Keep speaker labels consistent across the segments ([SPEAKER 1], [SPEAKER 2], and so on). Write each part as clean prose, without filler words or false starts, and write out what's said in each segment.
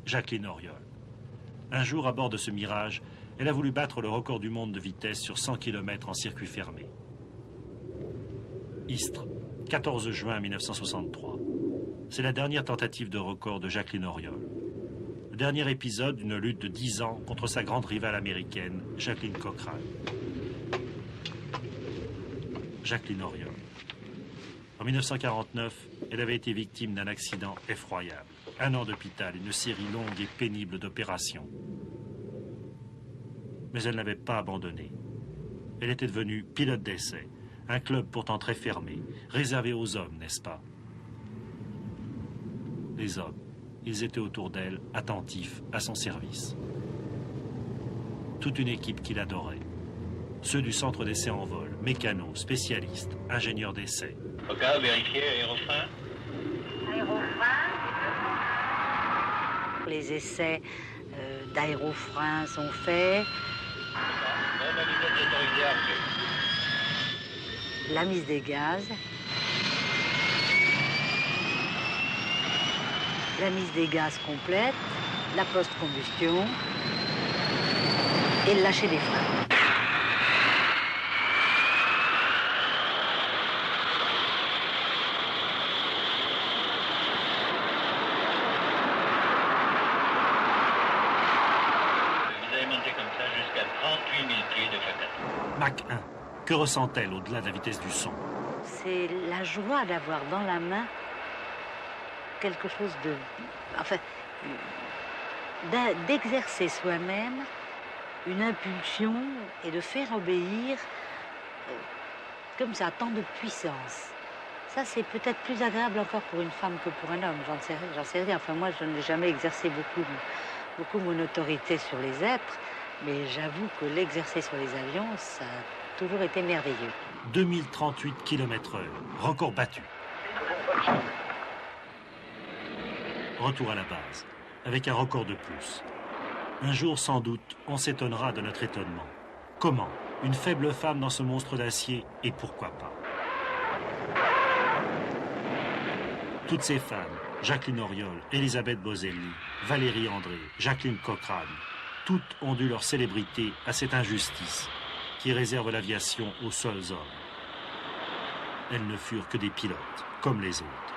[SPEAKER 1] Jacqueline Auriol. Un jour, à bord de ce Mirage, elle a voulu battre le record du monde de vitesse sur 100 km en circuit fermé. Istres, 14 juin 1963. C'est la dernière tentative de record de Jacqueline Auriol. Le dernier épisode d'une lutte de 10 ans contre sa grande rivale américaine, Jacqueline Cochrane. Jacqueline Auriol. En 1949, elle avait été victime d'un accident effroyable. 1 an d'hôpital, une série longue et pénible d'opérations. Mais elle n'avait pas abandonné. Elle était devenue pilote d'essai, un club pourtant très fermé, réservé aux hommes, n'est-ce pas? Les hommes, ils étaient autour d'elle, attentifs à son service. Toute une équipe qui l'adorait. Ceux du centre d'essai en vol, mécanos, spécialistes, ingénieurs d'essai.
[SPEAKER 2] OK, vérifiez, aérofrein.
[SPEAKER 3] Les essais d'aérofrein sont faits.
[SPEAKER 2] La vitesse autorisée à rouler.
[SPEAKER 3] La mise des gaz. La mise des gaz complète. La post-combustion. Et le lâcher des freins.
[SPEAKER 1] Mach 1. Que ressent-elle au-delà de la vitesse du son?
[SPEAKER 3] C'est la joie d'avoir dans la main quelque chose de... Enfin, d'exercer soi-même une impulsion et de faire obéir comme ça, tant de puissance. Ça, c'est peut-être plus agréable encore pour une femme que pour un homme, j'en sais rien. Enfin, moi, je n'ai jamais exercé beaucoup mon autorité sur les êtres. Mais j'avoue que l'exercer sur les avions, ça a toujours été merveilleux.
[SPEAKER 1] 2038 km/h, record battu. Retour à la base, avec un record de plus. Un jour, sans doute, on s'étonnera de notre étonnement. Comment? Une faible femme dans ce monstre d'acier, et pourquoi pas? Toutes ces femmes, Jacqueline Auriol, Elisabeth Boselli, Valérie André, Jacqueline Cochrane, toutes ont dû leur célébrité à cette injustice qui réserve l'aviation aux seuls hommes. Elles ne furent que des pilotes, comme les autres.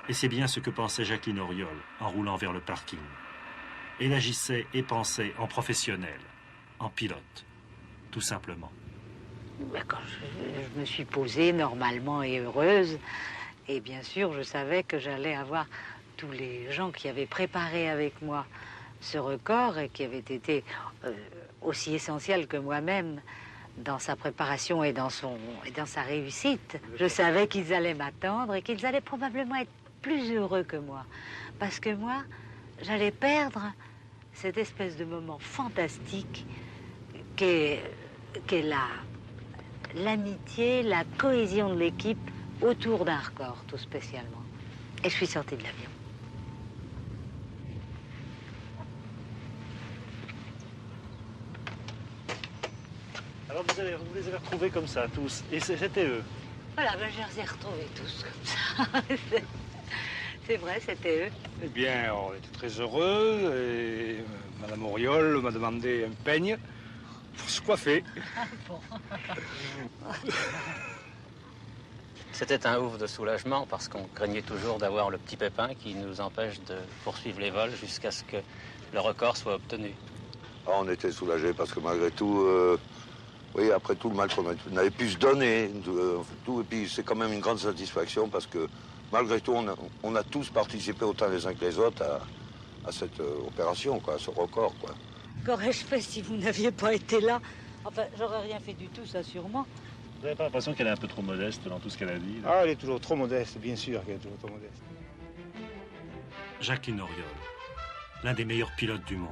[SPEAKER 1] Et c'est bien ce que pensait Jacqueline Auriol en roulant vers le parking. Elle agissait et pensait en professionnelle, en pilote, tout simplement.
[SPEAKER 3] Quand je me suis posée normalement et heureuse, et bien sûr, je savais que j'allais avoir tous les gens qui avaient préparé avec moi ce record et qui avait été aussi essentiel que moi-même dans sa préparation et dans sa réussite. Je savais qu'ils allaient m'attendre et qu'ils allaient probablement être plus heureux que moi. Parce que moi, j'allais perdre cette espèce de moment fantastique qu'est l'amitié, la cohésion de l'équipe autour d'un record, tout spécialement. Et je suis sortie de l'avion.
[SPEAKER 1] Alors vous les avez retrouvés comme ça, tous, et c'était eux?
[SPEAKER 3] Voilà, ben, je les ai retrouvés tous comme ça. C'est vrai, c'était eux.
[SPEAKER 4] Eh bien, on était très heureux, et Madame Auriol m'a demandé un peigne pour se coiffer.
[SPEAKER 3] Ah bon.
[SPEAKER 5] C'était un ouf de soulagement parce qu'on craignait toujours d'avoir le petit pépin qui nous empêche de poursuivre les vols jusqu'à ce que le record soit obtenu.
[SPEAKER 6] Ah, on était soulagés parce que malgré tout, oui, après tout le mal qu'on avait pu se donner, et puis c'est quand même une grande satisfaction parce que malgré tout, on a tous participé autant les uns que les autres à cette opération, quoi, à ce record, quoi.
[SPEAKER 3] Qu'aurais-je fait si vous n'aviez pas été là? Enfin, j'aurais rien fait du tout, ça sûrement.
[SPEAKER 1] Vous n'avez pas l'impression qu'elle est un peu trop modeste dans tout ce qu'elle a dit là?
[SPEAKER 4] Ah, elle est toujours trop modeste, bien sûr qu'elle est toujours trop modeste.
[SPEAKER 1] Jacqueline Auriol, l'un des meilleurs pilotes du monde.